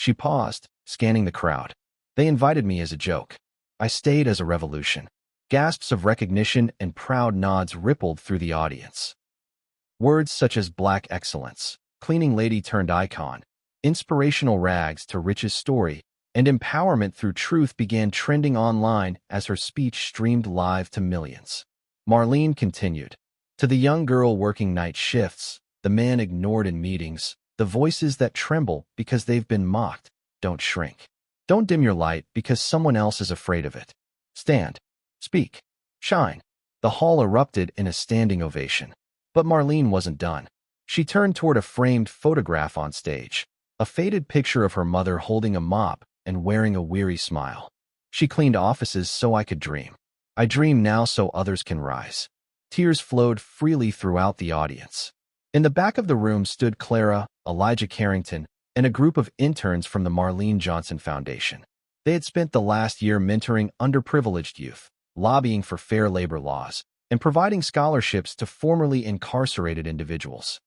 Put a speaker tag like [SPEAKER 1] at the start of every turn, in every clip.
[SPEAKER 1] She paused, scanning the crowd. They invited me as a joke. I stayed as a revolution. Gasps of recognition and proud nods rippled through the audience. Words such as black excellence, cleaning lady turned icon, inspirational rags to Rich's story, and empowerment through truth began trending online as her speech streamed live to millions. Marlene continued. To the young girl working night shifts, the man ignored in meetings, the voices that tremble because they've been mocked, don't shrink. Don't dim your light because someone else is afraid of it. Stand. Speak. Shine. The hall erupted in a standing ovation. But Marlene wasn't done. She turned toward a framed photograph on stage, a faded picture of her mother holding a mop and wearing a weary smile. She cleaned offices so I could dream. I dream now so others can rise. Tears flowed freely throughout the audience. In the back of the room stood Clara, Elijah Carrington, and a group of interns from the Marlene Johnson Foundation. They had spent the last year mentoring underprivileged youth, lobbying for fair labor laws, and providing scholarships to formerly incarcerated individuals.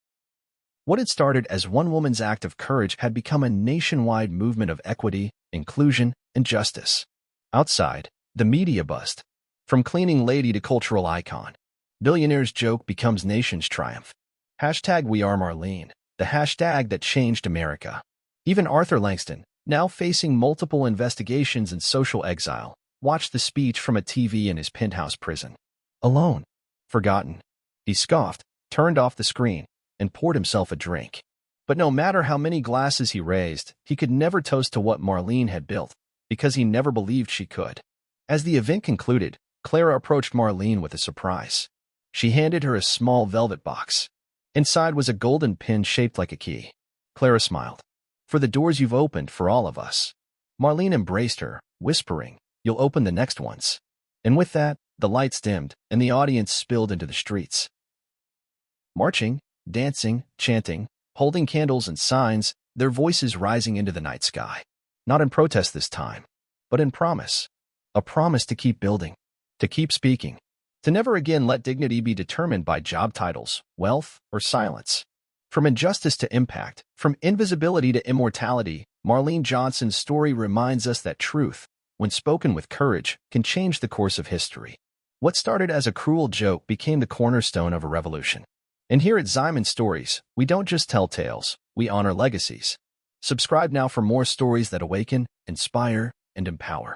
[SPEAKER 1] What had started as one woman's act of courage had become a nationwide movement of equity, inclusion, and justice. Outside, the media buzzed. From cleaning lady to cultural icon, Billionaire's joke becomes nation's triumph. Hashtag We Are Marlene, the hashtag that changed America. Even Arthur Langston, now facing multiple investigations and social exile, watched the speech from a TV in his penthouse prison. Alone. Forgotten. He scoffed, turned off the screen, and poured himself a drink. But no matter how many glasses he raised, he could never toast to what Marlene had built, because he never believed she could. As the event concluded, Clara approached Marlene with a surprise. She handed her a small velvet box. Inside was a golden pin shaped like a key. Clara smiled. For the doors you've opened for all of us. Marlene embraced her, whispering, You'll open the next ones. And with that, the lights dimmed, and the audience spilled into the streets. Marching, dancing, chanting, holding candles and signs, their voices rising into the night sky. Not in protest this time, but in promise. A promise to keep building, to keep speaking, to never again let dignity be determined by job titles, wealth, or silence. From injustice to impact, from invisibility to immortality, Marlene Johnson's story reminds us that truth, when spoken with courage, can change the course of history. What started as a cruel joke became the cornerstone of a revolution. And here at Zyman Stories, we don't just tell tales, we honor legacies. Subscribe now for more stories that awaken, inspire, and empower.